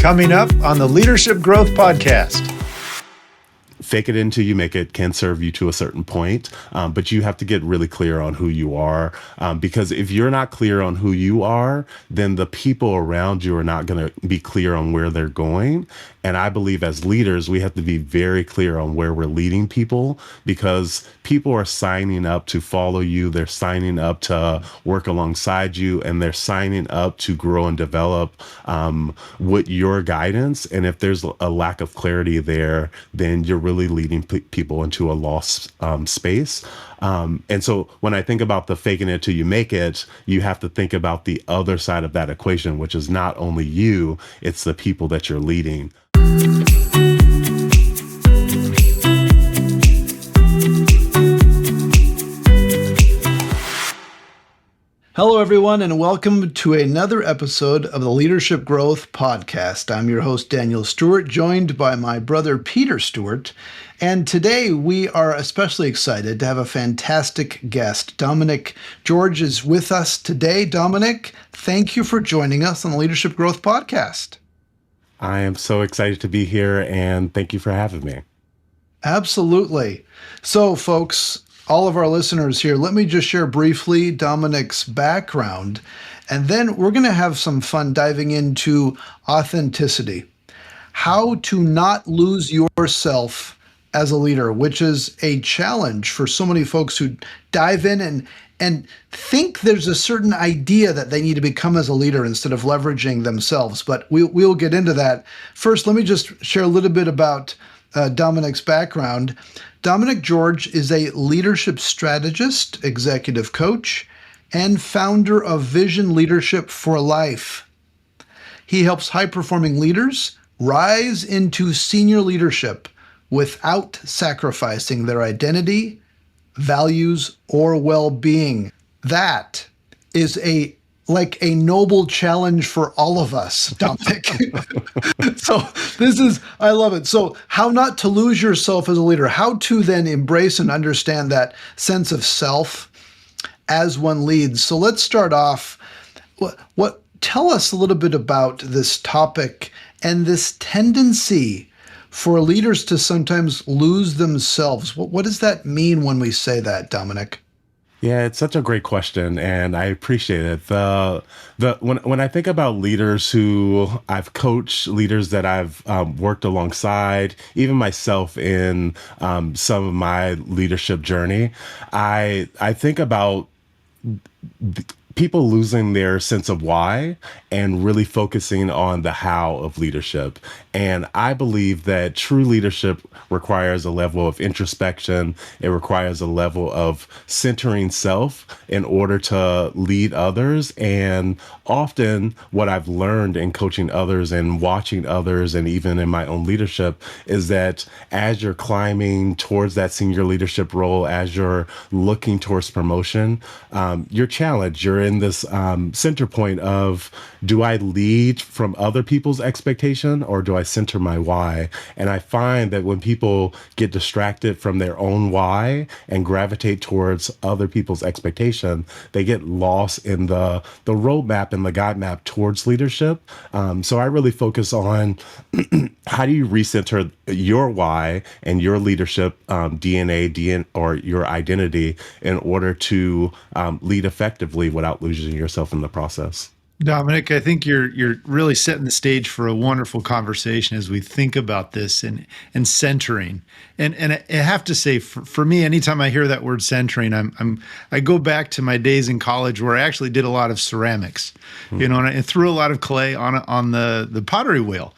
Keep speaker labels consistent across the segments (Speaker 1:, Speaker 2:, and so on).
Speaker 1: Coming up on the Leadership Growth Podcast.
Speaker 2: Fake it until you make it can serve you to a certain point, but you have to get really clear on who you are, because if you're not clear on who you are, then the people around you are not going to be clear on where they're going. And I believe as leaders, we have to be very clear on where we're leading people, because people are signing up to follow you. They're signing up to work alongside you, and they're signing up to grow and develop with your guidance. And if there's a lack of clarity there, then you're really leading people into a lost space. And so when I think about the faking it till you make it, you have to think about the other side of that equation, which is not only you, it's the people that you're leading.
Speaker 3: Hello, everyone, and welcome to another episode of the Leadership Growth Podcast. I'm your host, Daniel Stewart, joined by my brother, Peter Stewart. And today we are especially excited to have a fantastic guest. Dominic George is with us today. Dominic, thank you for joining us on the Leadership Growth Podcast.
Speaker 2: I am so excited to be here, and thank you for having me.
Speaker 3: Absolutely. So, folks, all of our listeners here, let me just share briefly Dominic's background, and then we're going to have some fun diving into authenticity, how to not lose yourself as a leader, which is a challenge for so many folks who dive in and think there's a certain idea that they need to become as a leader instead of leveraging themselves. But we'll get into that. First, let me just share a little bit about Dominic's background. Dominic George is a leadership strategist, executive coach, and founder of Vision Leadership for Life. He helps high-performing leaders rise into senior leadership without sacrificing their identity, values, or well-being. That is a noble challenge for all of us, Dominic. So I love it. So how not to lose yourself as a leader, how to then embrace and understand that sense of self as one leads. So let's start off. Tell us a little bit about this topic and this tendency for leaders to sometimes lose themselves. What does that mean when we say that, Dominic?
Speaker 2: Yeah, it's such a great question, and I appreciate it. When I think about leaders who I've coached, leaders that I've worked alongside, even myself in some of my leadership journey, I think about people losing their sense of why and really focusing on the how of leadership. And I believe that true leadership requires a level of introspection. It requires a level of centering self in order to lead others. And often what I've learned in coaching others and watching others, and even in my own leadership, is that as you're climbing towards that senior leadership role, as you're looking towards promotion, you're challenged. You're in this center point of, do I lead from other people's expectation, or do I center my why? And I find that when people get distracted from their own why and gravitate towards other people's expectation, they get lost in the roadmap and the guide map towards leadership. So I really focus on how do you recenter your why and your leadership DNA or your identity in order to lead effectively without losing yourself in the process.
Speaker 1: Dominic, I think you're really setting the stage for a wonderful conversation as we think about this and centering. And I have to say, for me, anytime I hear that word centering, I go back to my days in college where I actually did a lot of ceramics, and I threw a lot of clay on the pottery wheel.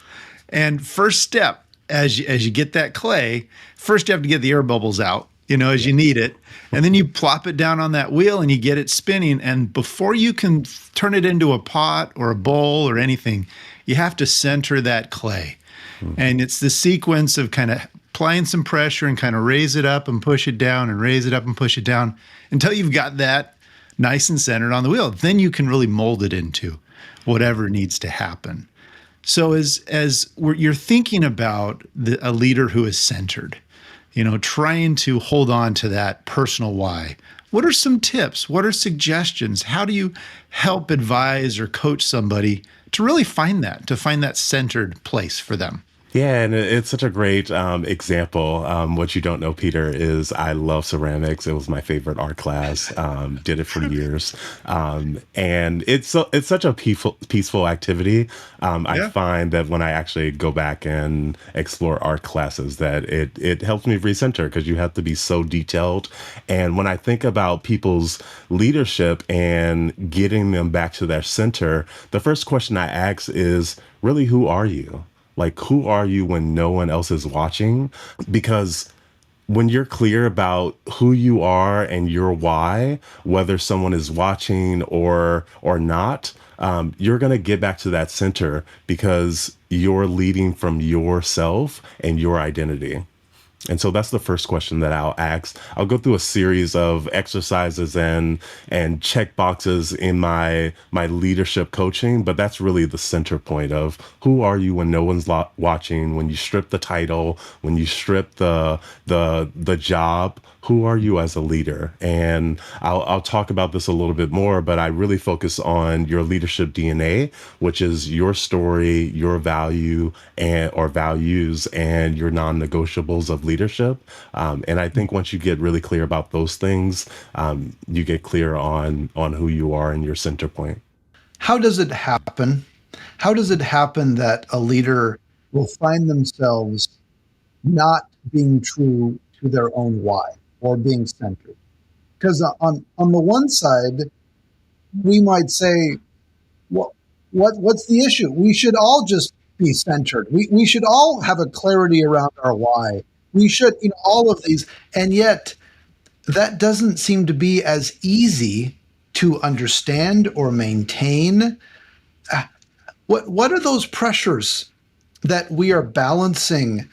Speaker 1: And first step, as you get that clay, first you have to get the air bubbles out, as you need it. And then you plop it down on that wheel and you get it spinning. And before you can turn it into a pot or a bowl or anything, you have to center that clay. And it's the sequence of kind of applying some pressure and kind of raise it up and push it down and raise it up and push it down until you've got that nice and centered on the wheel. Then you can really mold it into whatever needs to happen. So you're thinking about a leader who is centered, trying to hold on to that personal why. What are some tips? What are suggestions? How do you help advise or coach somebody to really to find that centered place for them?
Speaker 2: Yeah, and it's such a great example. What you don't know, Peter, is I love ceramics. It was my favorite art class. Did it for years, and it's such a peaceful activity. I
Speaker 1: Yeah.
Speaker 2: find that when I actually go back and explore art classes, that it helps me recenter because you have to be so detailed. And when I think about people's leadership and getting them back to their center, the first question I ask is really, who are you? Like, who are you when no one else is watching? Because when you're clear about who you are and your why, whether someone is watching or not, you're gonna get back to that center because you're leading from yourself and your identity. And so that's the first question that I'll ask. I'll go through a series of exercises and check boxes in my leadership coaching, but that's really the center point of who are you when no one's watching, when you strip the title, when you strip the job, who are you as a leader? And I'll talk about this a little bit more, but I really focus on your leadership DNA, which is your story, your value and or values and your non-negotiables of leadership. And I think once you get really clear about those things, you get clear on who you are and your center point.
Speaker 3: How does it happen? How does it happen that a leader will find themselves not being true to their own why or being centered? Because on the one side, we might say, what's the issue? We should all just be centered. We should all have a clarity around our why. We should, all of these. And yet, that doesn't seem to be as easy to understand or maintain. What are those pressures that we are balancing,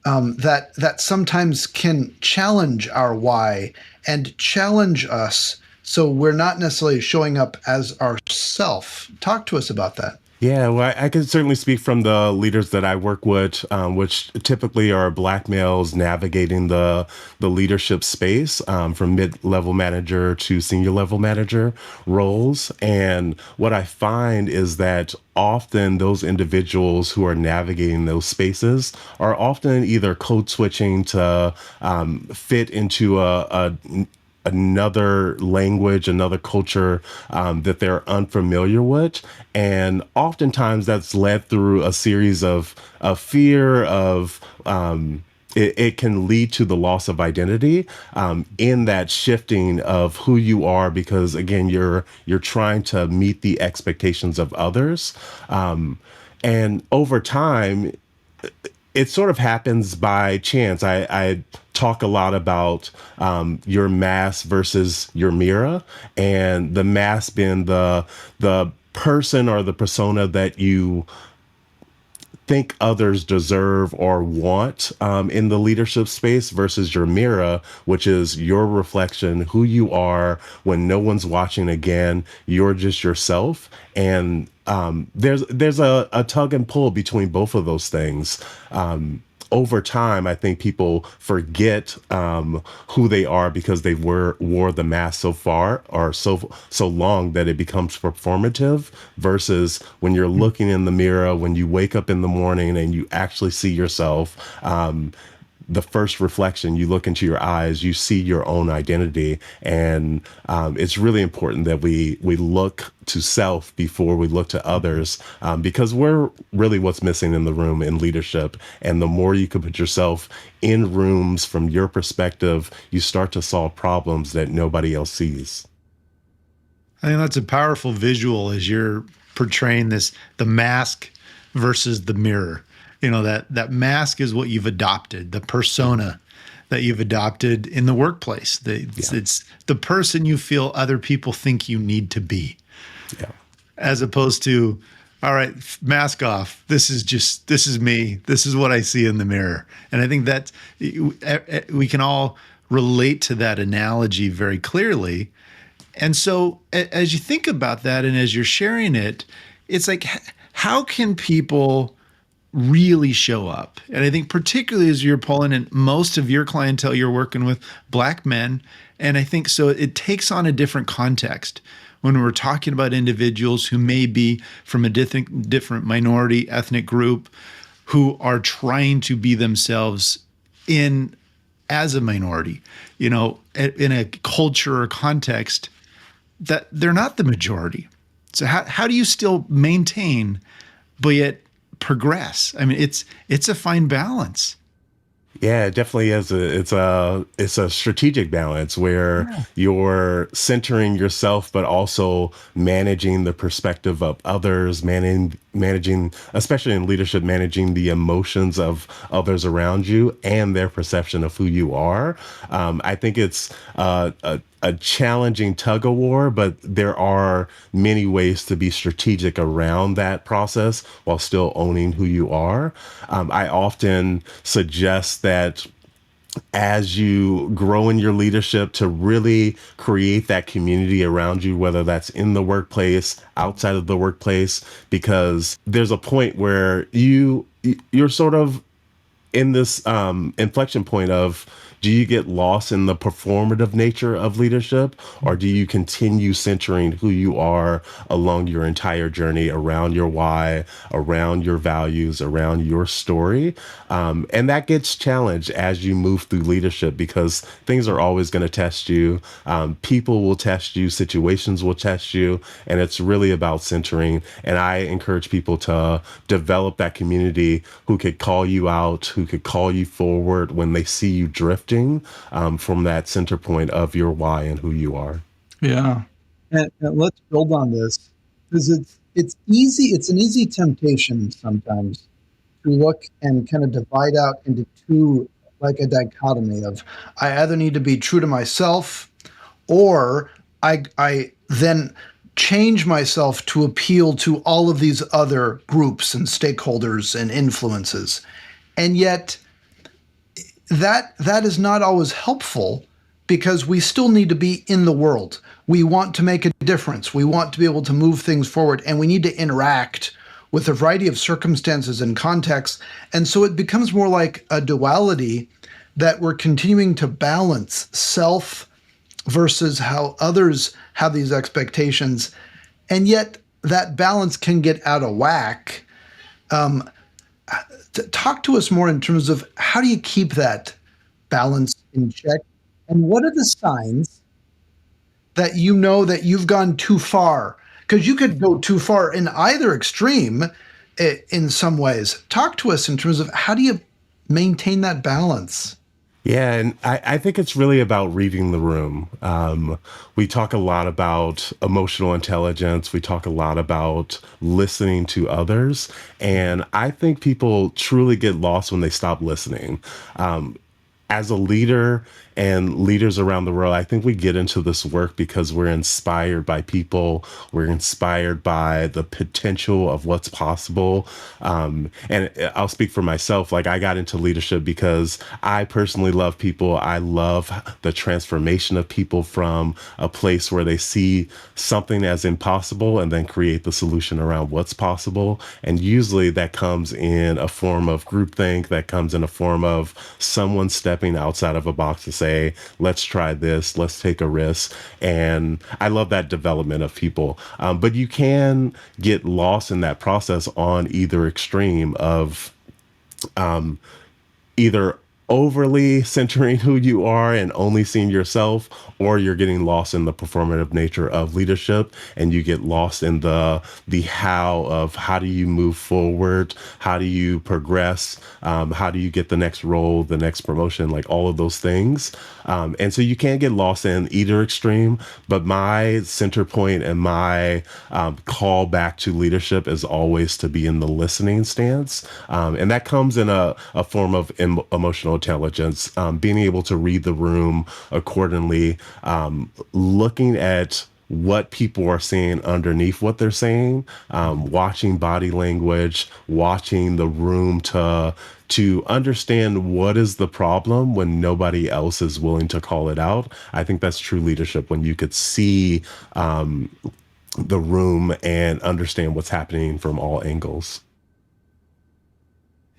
Speaker 3: that sometimes can challenge our why and challenge us, so we're not necessarily showing up as ourself? Talk to us about that.
Speaker 2: Yeah, well, I can certainly speak from the leaders that I work with, which typically are Black males navigating the leadership space, from mid-level manager to senior level manager roles. And what I find is that often those individuals who are navigating those spaces are often either code switching to fit into a another language, another culture that they're unfamiliar with. And oftentimes that's led through a series of fear of, it can lead to the loss of identity in that shifting of who you are, because again, you're trying to meet the expectations of others. And over time, it sort of happens by chance. I talk a lot about your mask versus your mirror, and the mask being the person or the persona that you think others deserve or want in the leadership space, versus your mirror, which is your reflection, who you are when no one's watching. Again, you're just yourself. And there's a tug and pull between both of those things. Over time, I think people forget who they are because they wore the mask so far or so long that it becomes performative. Versus when you're looking in the mirror, when you wake up in the morning and you actually see yourself. The first reflection, you look into your eyes, you see your own identity. And it's really important that we look to self before we look to others, because we're really what's missing in the room in leadership. And the more you can put yourself in rooms from your perspective, you start to solve problems that nobody else sees.
Speaker 1: I think that's a powerful visual as you're portraying this, the mask versus the mirror. That mask is what you've adopted, the persona that you've adopted in the workplace. It's the person you feel other people think you need to be,
Speaker 2: Yeah.
Speaker 1: as opposed to, all right, mask off. This is me. This is what I see in the mirror. And I think that we can all relate to that analogy very clearly. And so as you think about that and as you're sharing it, it's like, how can people really show up? And I think particularly as you're pulling in most of your clientele, you're working with Black men. And I think so it takes on a different context when we're talking about individuals who may be from a different minority ethnic group who are trying to be themselves in as a minority, in a culture or context that they're not the majority. So how do you still maintain, but yet progress? I mean, it's a fine balance.
Speaker 2: Yeah, it definitely is. It's a strategic balance where
Speaker 1: Yeah.
Speaker 2: you're centering yourself, but also managing the perspective of others, managing, especially in leadership, managing the emotions of others around you and their perception of who you are. I think it's a challenging tug of war, but there are many ways to be strategic around that process while still owning who you are. I often suggest that as you grow in your leadership to really create that community around you, whether that's in the workplace, outside of the workplace, because there's a point where you're sort of in this inflection point of, do you get lost in the performative nature of leadership, or do you continue centering who you are along your entire journey around your why, around your values, around your story? And that gets challenged as you move through leadership because things are always going to test you. People will test you, situations will test you, and it's really about centering. And I encourage people to develop that community who could call you out, who could call you forward when they see you drifting from that center point of your why and who you are.
Speaker 3: Yeah. And let's build on this because it's easy. It's an easy temptation sometimes to look and kind of divide out into two, like a dichotomy of I either need to be true to myself or I then change myself to appeal to all of these other groups and stakeholders and influences. And yet that is not always helpful because we still need to be in the world. We want to make a difference. We want to be able to move things forward, and we need to interact with a variety of circumstances and contexts. And so it becomes more like a duality that we're continuing to balance self versus how others have these expectations. And yet that balance can get out of whack. Talk to us more in terms of how do you keep that balance in check, and what are the signs that you know that you've gone too far? Because you could go too far in either extreme in some ways. Talk to us in terms of how do you maintain that balance?
Speaker 2: Yeah, and I think it's really about reading the room. We talk a lot about emotional intelligence. We talk a lot about listening to others. And I think people truly get lost when they stop listening. As a leader and leaders around the world, I think we get into this work because we're inspired by people. We're inspired by the potential of what's possible. And I'll speak for myself. Like I got into leadership because I personally love people. I love the transformation of people from a place where they see something as impossible and then create the solution around what's possible. And usually that comes in a form of groupthink, that comes in a form of someone stepping outside of a box to say, let's try this, let's take a risk. And I love that development of people. But you can get lost in that process on either extreme of either overly centering who you are and only seeing yourself, or you're getting lost in the performative nature of leadership and you get lost in the how of how do you move forward, how do you progress, how do you get the next role, the next promotion, like all of those things. And so you can't get lost in either extreme, but my center point and my call back to leadership is always to be in the listening stance. And that comes in a form of emotional intelligence, being able to read the room accordingly, looking at what people are saying underneath what they're saying, watching body language, watching the room to understand what is the problem when nobody else is willing to call it out. I think that's true leadership when you could see the room and understand what's happening from all angles.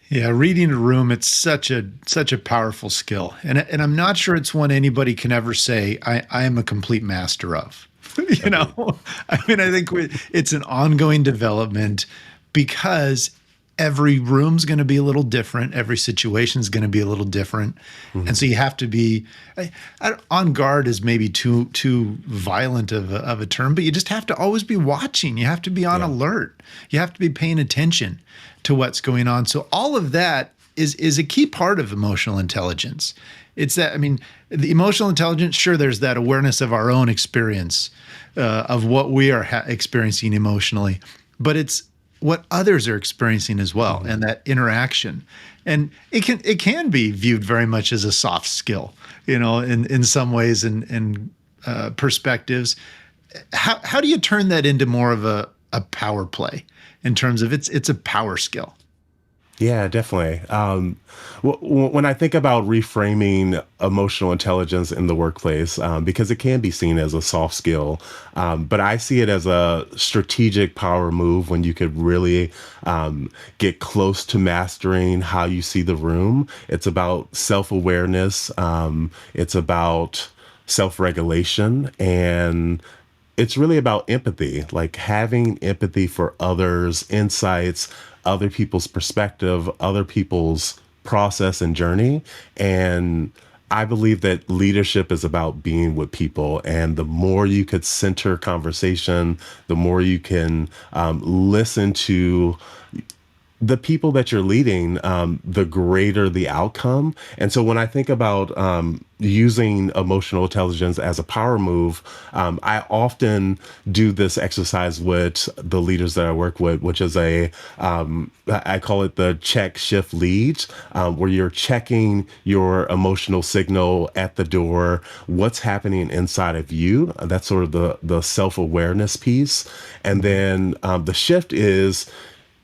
Speaker 1: Yeah, reading a room, it's such a powerful skill. And I'm not sure it's one anybody can ever say I am a complete master of. you
Speaker 2: Agreed.
Speaker 1: know, I mean, I think it's an ongoing development because every room's going to be a little different. Every situation's going to be a little different. And
Speaker 2: Mhm.
Speaker 1: so you have to be on guard is maybe too violent of a term, but you just have to always be watching. You have to be on
Speaker 2: Yeah.
Speaker 1: alert. You have to be paying attention to what's going on. So all of that is a key part of emotional intelligence. It's that, I mean, the emotional intelligence, sure, there's that awareness of our own experience, of what we are experiencing emotionally, but it's what others are experiencing as well,
Speaker 2: Mhm.
Speaker 1: and that interaction. And it can be viewed very much as a soft skill, in some ways and perspectives. How do you turn that into more of a power play in terms of it's a power skill?
Speaker 2: Yeah, definitely. When I think about reframing emotional intelligence in the workplace, because it can be seen as a soft skill, but I see it as a strategic power move when you could really get close to mastering how you see the room. It's about self awareness, it's about self regulation, and it's really about empathy, like having empathy for others' insights, other people's perspective, other people's process and journey. And I believe that leadership is about being with people. And the more you could center conversation, the more you can listen to the people that you're leading, the greater the outcome. And so when I think about using emotional intelligence as a power move, I often do this exercise with the leaders that I work with, which is I call it the check, shift, lead, where you're checking your emotional signal at the door, what's happening inside of you. That's sort of the self awareness piece. And then the shift is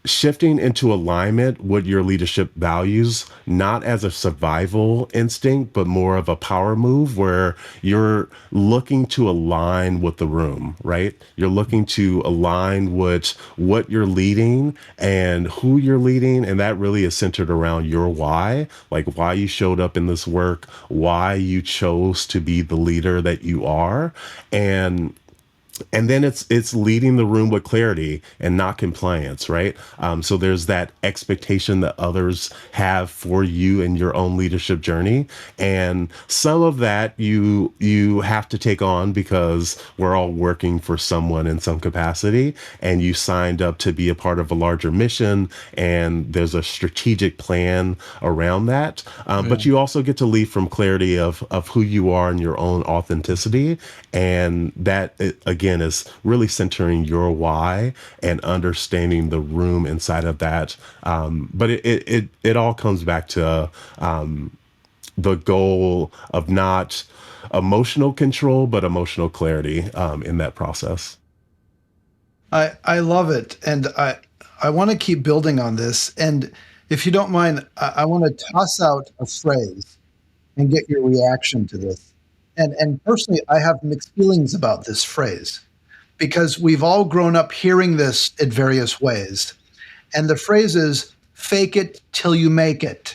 Speaker 2: shifting into alignment with your leadership values, not as a survival instinct, but more of a power move where you're looking to align with the room, right? You're looking to align with what you're leading and who you're leading. And that really is centered around your why, like why you showed up in this work, why you chose to be the leader that you are. And then it's leading the room with clarity and not compliance, right? So there's that expectation that others have for you in your own leadership journey, and some of that you have to take on because we're all working for someone in some capacity, and you signed up to be a part of a larger mission, and there's a strategic plan around that.
Speaker 3: Yeah.
Speaker 2: But you also get to lead from clarity of who you are and your own authenticity, and that again is really centering your why and understanding the room inside of that. But it all comes back to the goal of not emotional control, but emotional clarity in that process.
Speaker 3: I love it, and I want to keep building on this. And if you don't mind, I want to toss out a phrase and get your reaction to this. And personally, I have mixed feelings about this phrase because we've all grown up hearing this in various ways. And the phrase is "fake it till you make it."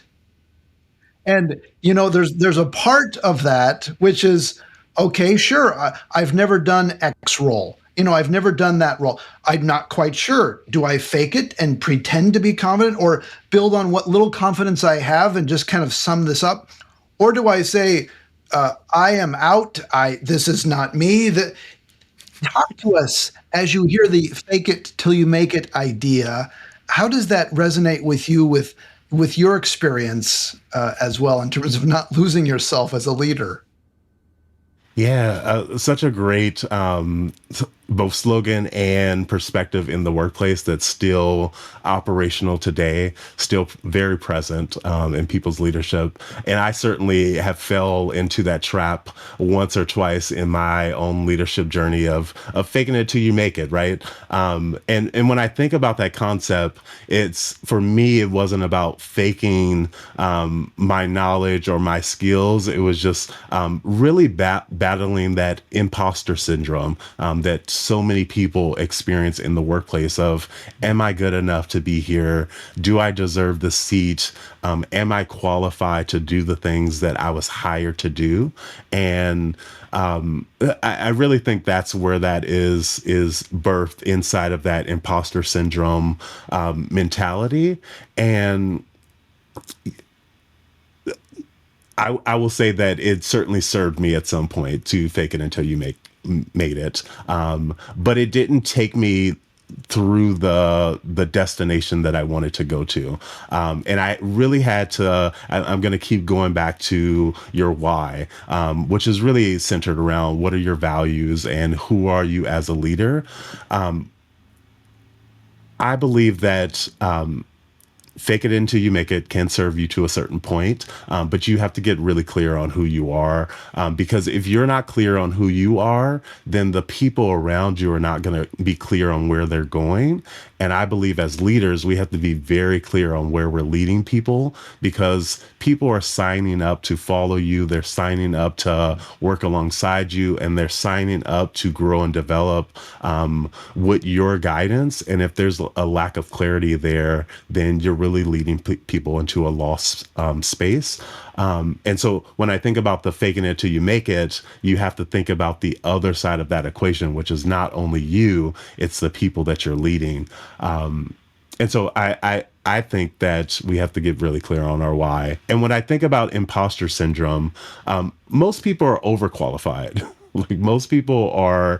Speaker 3: And there's a part of that which is okay, sure. I've never done X role. I've never done that role. I'm not quite sure. Do I fake it and pretend to be confident, or build on what little confidence I have and just kind of sum this up, or do I say I am out? I This is not me. That Talk to us as you hear the "fake it till you make it" idea. How does that resonate with you, with your experience as well, in terms of not losing yourself as a leader?
Speaker 2: Yeah, such a great both slogan and perspective in the workplace that's still operational today, still very present in people's leadership. And I certainly have fell into that trap once or twice in my own leadership journey of faking it till you make it, right? And when I think about that concept, it's for me, it wasn't about faking my knowledge or my skills. It was just really battling that imposter syndrome that so many people experience in the workplace of, am I good enough to be here? Do I deserve the seat? Am I qualified to do the things that I was hired to do? And I really think that's where that is birthed inside of that imposter syndrome mentality. And I will say that it certainly served me at some point to fake it until you made it. But it didn't take me through the destination that I wanted to go to. And I really had to, I'm going to keep going back to your why, which is really centered around what are your values and who are you as a leader. I believe that fake it until you make it can serve you to a certain point, but you have to get really clear on who you are, because if you're not clear on who you are, then the people around you are not going to be clear on where they're going. And I believe as leaders, we have to be very clear on where we're leading people, because people are signing up to follow you. They're signing up to work alongside you, and they're signing up to grow and develop with your guidance. And if there's a lack of clarity there, then you're really leading people into a lost space. And so when I think about the faking it till you make it, you have to think about the other side of that equation, which is not only you, it's the people that you're leading. And so I think that we have to get really clear on our why. And when I think about imposter syndrome, most people are overqualified. Like most people are,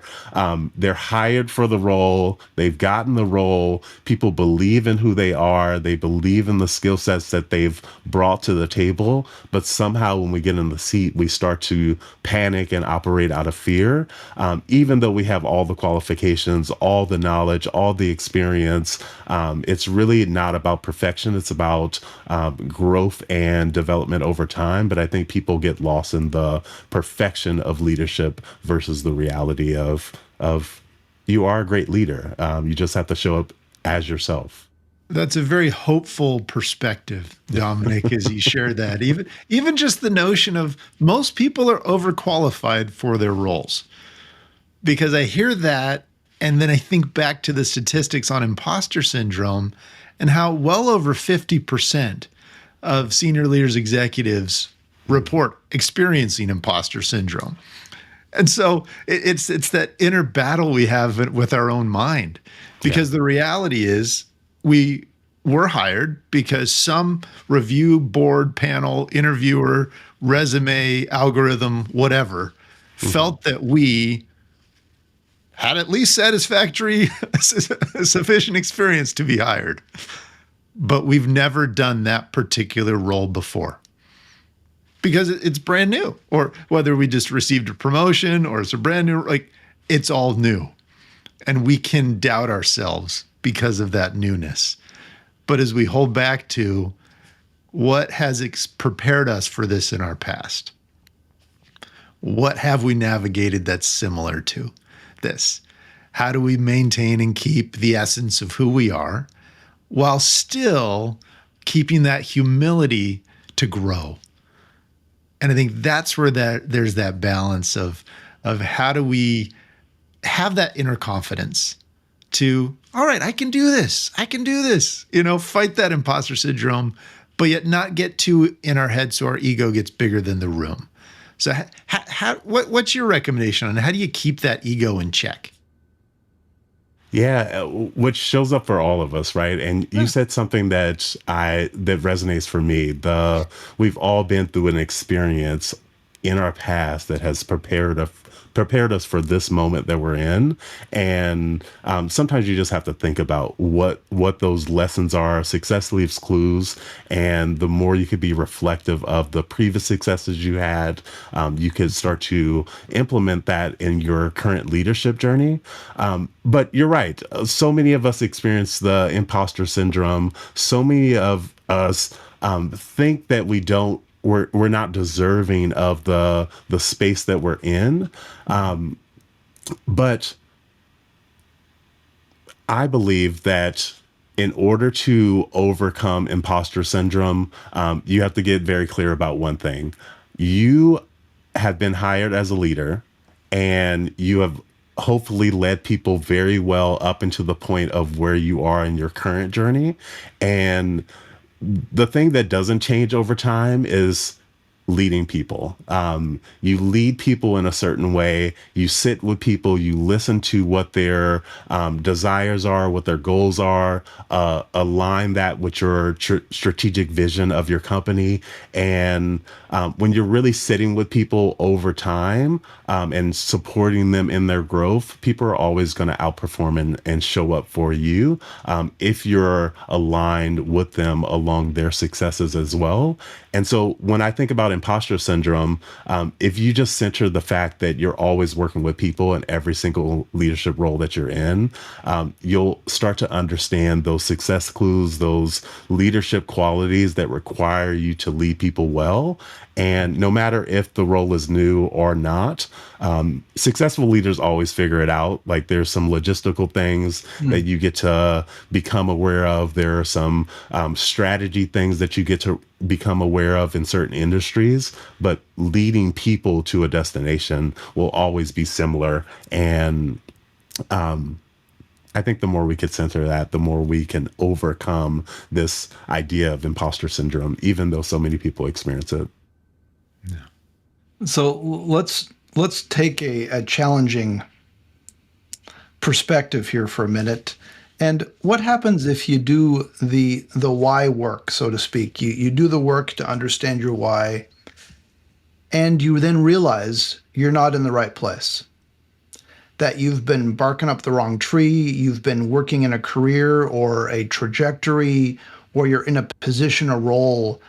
Speaker 2: they're hired for the role. They've gotten the role. People believe in who they are. They believe in the skill sets that they've brought to the table. But somehow when we get in the seat, we start to panic and operate out of fear. Even though we have all the qualifications, all the knowledge, all the experience, it's really not about perfection. It's about growth and development over time. But I think people get lost in the perfection of leadership versus the reality of you are a great leader. You just have to show up as yourself.
Speaker 1: That's a very hopeful perspective, Dominic, as you share that. Even just the notion of most people are overqualified for their roles. Because I hear that, and then I think back to the statistics on imposter syndrome and how well over 50% of senior leaders, executives report experiencing imposter syndrome. And so it's that inner battle we have with our own mind, because the reality is we were hired because some review board, panel, interviewer, resume, algorithm, whatever, felt that we had at least satisfactory, sufficient experience to be hired. But we've never done that particular role before, because it's brand new, or whether we just received a promotion or it's a brand new, like it's all new. And we can doubt ourselves because of that newness. But as we hold back to what has prepared us for this in our past, what have we navigated that's similar to this? How do we maintain and keep the essence of who we are while still keeping that humility to grow? And I think that's where there's that balance of how do we have that inner confidence to, all right, I can do this. I can do this, fight that imposter syndrome, but yet not get too in our head so our ego gets bigger than the room. So what's your recommendation on how do you keep that ego in check?
Speaker 2: Yeah, which shows up for all of us, right? And you said something that resonates for me. We've all been through an experience in our past that has prepared us for this moment that we're in. And sometimes you just have to think about what those lessons are. Success leaves clues. And the more you could be reflective of the previous successes you had, you could start to implement that in your current leadership journey. But you're right. So many of us experience the imposter syndrome. So many of us think that we're not deserving of the space that we're in. But I believe that in order to overcome imposter syndrome, you have to get very clear about one thing. You have been hired as a leader, and you have hopefully led people very well up into the point of where you are in your current journey. And the thing that doesn't change over time is leading people. You lead people in a certain way. You sit with people. You listen to what their desires are, what their goals are. Align that with your strategic vision of your company. And when you're really sitting with people over time and supporting them in their growth, people are always going to outperform and show up for you if you're aligned with them along their successes as well. And so when I think about imposter syndrome, if you just center the fact that you're always working with people in every single leadership role that you're in, you'll start to understand those success clues, those leadership qualities that require you to lead people well. And no matter if the role is new or not, successful leaders always figure it out. Like there's some logistical things that you get to become aware of. There are some strategy things that you get to become aware of in certain industries, but leading people to a destination will always be similar. And I think the more we could center that, the more we can overcome this idea of imposter syndrome, even though so many people experience it.
Speaker 3: So let's take a challenging perspective here for a minute. And what happens if you do the why work, so to speak? You do the work to understand your why, and you then realize you're not in the right place, that you've been barking up the wrong tree, you've been working in a career or a trajectory, or you're in a position, a role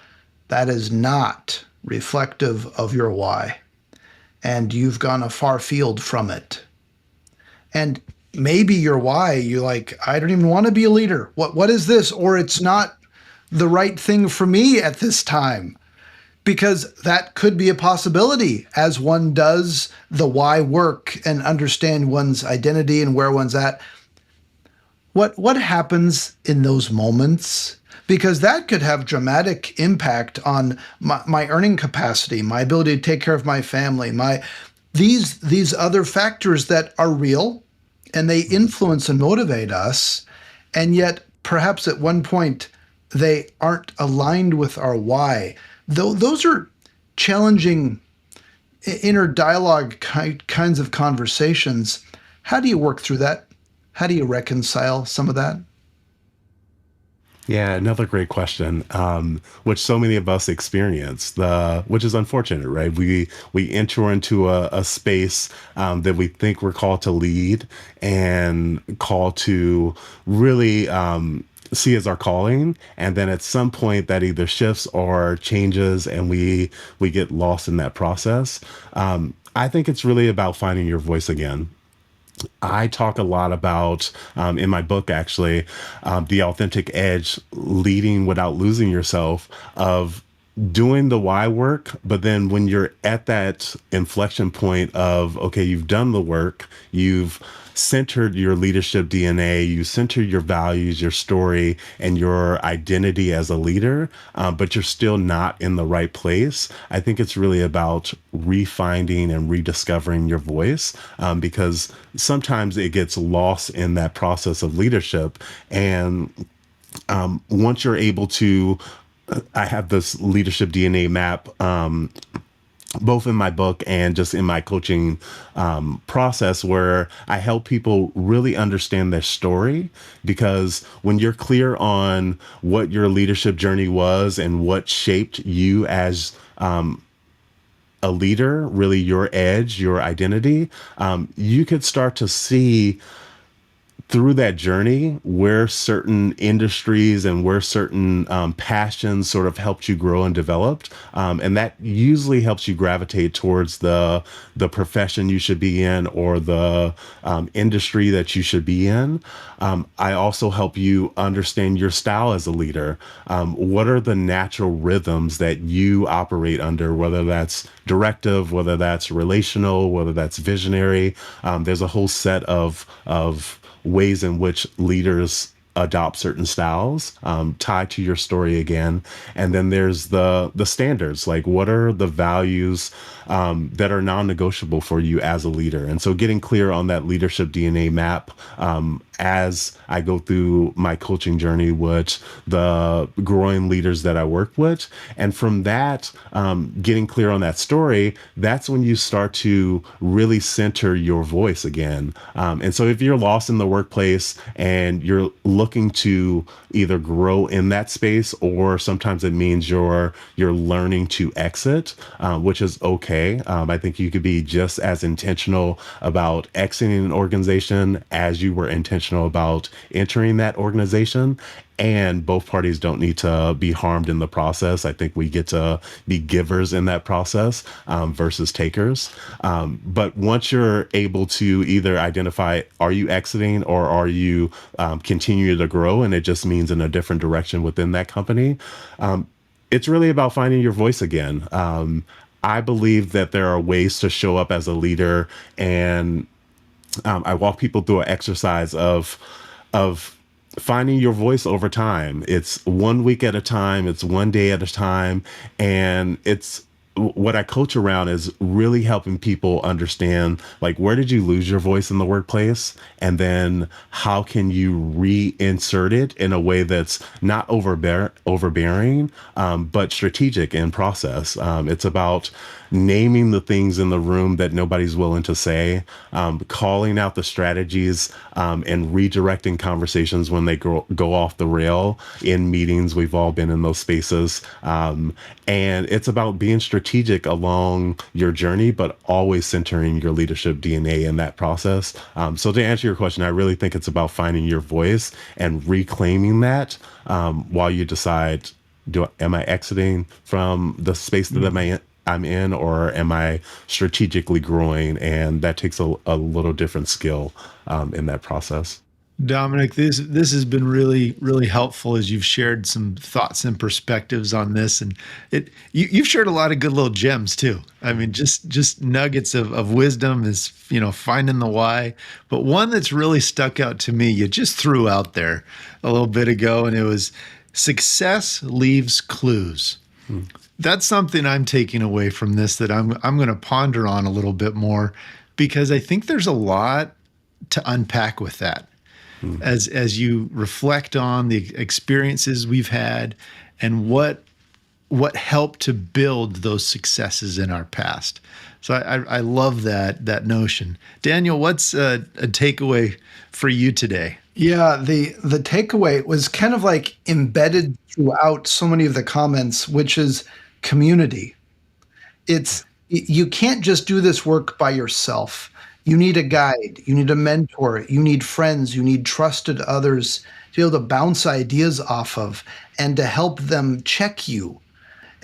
Speaker 3: that is not reflective of your why, and you've gone a far field from it. And maybe your why, you're like, I don't even want to be a leader. What is this? Or it's not the right thing for me at this time. Because that could be a possibility as one does the why work and understand one's identity and where one's at. What happens in those moments? Because that could have dramatic impact on my earning capacity, my ability to take care of my family, these other factors that are real and they influence and motivate us. And yet perhaps at one point they aren't aligned with our why. Those are challenging inner dialogue kinds of conversations. How do you work through that? How do you reconcile some of that?
Speaker 2: Yeah, another great question, which so many of us experience, which is unfortunate, right? We enter into a space that we think we're called to lead and called to really see as our calling, and then at some point that either shifts or changes, and we get lost in that process. I think it's really about finding your voice again. I talk a lot about in my book, actually, the authentic edge, leading without losing yourself, of doing the why work. But then when you're at that inflection point of, okay, you've done the work, you've centered your leadership DNA, you centered your values, your story, and your identity as a leader, but you're still not in the right place. I think it's really about refinding and rediscovering your voice, because sometimes it gets lost in that process of leadership. And once you're able to, I have this leadership DNA map, both in my book and just in my coaching process, where I help people really understand their story. Because when you're clear on what your leadership journey was and what shaped you as a leader, really your edge, your identity, you could start to see through that journey where certain industries and where certain passions sort of helped you grow and developed, and that usually helps you gravitate towards the profession you should be in, or the industry that you should be in. I also help you understand your style as a leader. What are the natural rhythms that you operate under, whether that's directive, whether that's relational, whether that's visionary. There's a whole set of ways in which leaders adopt certain styles tied to your story again. And then there's the standards, like what are the values that are non-negotiable for you as a leader. And so getting clear on that leadership DNA map as I go through my coaching journey with the growing leaders that I work with. And from that, getting clear on that story, that's when you start to really center your voice again. And so if you're lost in the workplace and you're looking to either grow in that space, or sometimes it means you're learning to exit, which is okay. I think you could be just as intentional about exiting an organization as you were intentional about entering that organization. And both parties don't need to be harmed in the process. I think we get to be givers in that process versus takers. But once you're able to either identify, are you exiting or are you continuing to grow, and it just means in a different direction within that company, it's really about finding your voice again. I believe that there are ways to show up as a leader, and I walk people through an exercise of finding your voice over time. It's 1 week at a time, it's 1 day at a time, and it's what I coach around is really helping people understand, like, where did you lose your voice in the workplace? And then how can you reinsert it in a way that's not overbearing, but strategic in process. It's about naming the things in the room that nobody's willing to say, calling out the strategies, and redirecting conversations when they go off the rail in meetings. We've all been in those spaces. And it's about being strategic along your journey, but always centering your leadership DNA in that process. So to answer your question, I really think it's about finding your voice and reclaiming that while you decide, am I exiting from the space that I'm in, or am I strategically growing? And that takes a little different skill in that process.
Speaker 1: Dominic, this has been really, really helpful as you've shared some thoughts and perspectives on this, and you've shared a lot of good little gems too. I mean, just nuggets of wisdom is, finding the why. But one that's really stuck out to me, you just threw out there a little bit ago, and it was success leaves clues. That's something I'm taking away from this that I'm going to ponder on a little bit more, because I think there's a lot to unpack with that. As you reflect on the experiences we've had and what helped to build those successes in our past. So I love that notion. Daniel, what's a takeaway for you today?
Speaker 3: Yeah, the takeaway was kind of like embedded throughout so many of the comments, which is community. You can't just do this work by yourself. You need a guide, you need a mentor, you need friends, you need trusted others to be able to bounce ideas off of and to help them check you.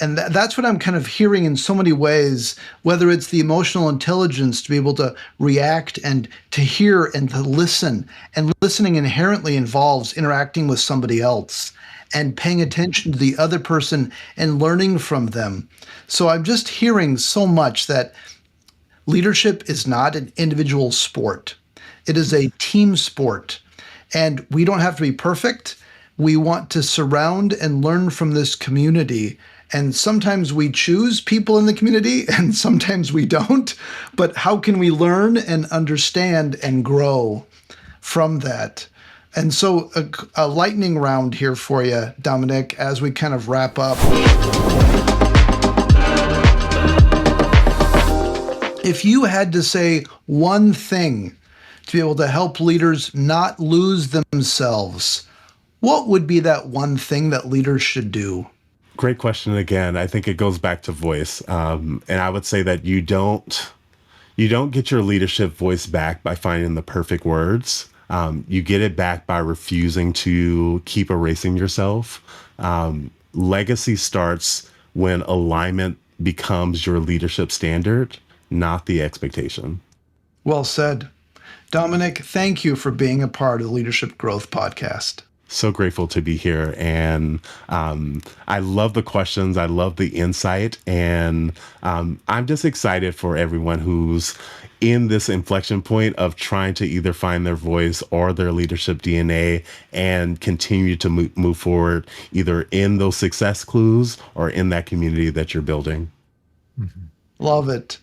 Speaker 3: And that's what I'm kind of hearing in so many ways, whether it's the emotional intelligence to be able to react and to hear and to listen. And listening inherently involves interacting with somebody else and paying attention to the other person and learning from them. So I'm just hearing so much that leadership is not an individual sport. It is a team sport. And we don't have to be perfect. We want to surround and learn from this community. And sometimes we choose people in the community and sometimes we don't. But how can we learn and understand and grow from that? And so a lightning round here for you, Dominic, as we kind of wrap up. If you had to say one thing to be able to help leaders not lose themselves, what would be that one thing that leaders should do?
Speaker 2: Great question again. I think it goes back to voice. And I would say that you don't get your leadership voice back by finding the perfect words. You get it back by refusing to keep erasing yourself. Legacy starts when alignment becomes your leadership standard, not the expectation.
Speaker 3: Well said. Dominic, thank you for being a part of the Leadership Growth Podcast.
Speaker 2: So grateful to be here. And I love the questions. I love the insight. And I'm just excited for everyone who's in this inflection point of trying to either find their voice or their leadership DNA and continue to move forward, either in those success clues or in that community that you're building.
Speaker 3: Love it.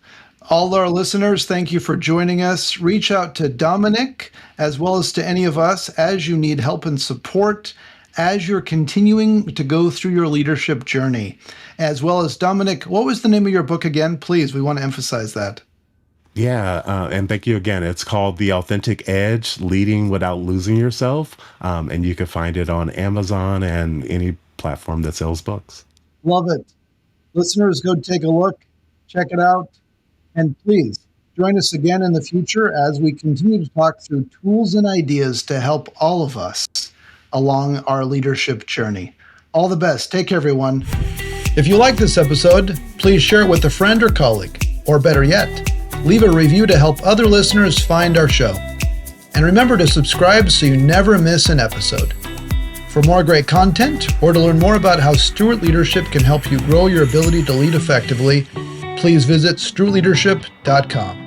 Speaker 3: All our listeners, thank you for joining us. Reach out to Dominic as well as to any of us as you need help and support as you're continuing to go through your leadership journey. As well as Dominic, what was the name of your book again? Please, we want to emphasize that.
Speaker 2: Yeah, and thank you again. It's called The Authentic Edge, Leading Without Losing Yourself. And you can find it on Amazon and any platform that sells books.
Speaker 3: Love it. Listeners, go take a look, check it out. And please join us again in the future as we continue to talk through tools and ideas to help all of us along our leadership journey. All the best. Take care, everyone. If you like this episode, please share it with a friend or colleague, or better yet, leave a review to help other listeners find our show. And remember to subscribe so you never miss an episode. For more great content, or to learn more about how Stewart Leadership can help you grow your ability to lead effectively, please visit stewardleadership.com.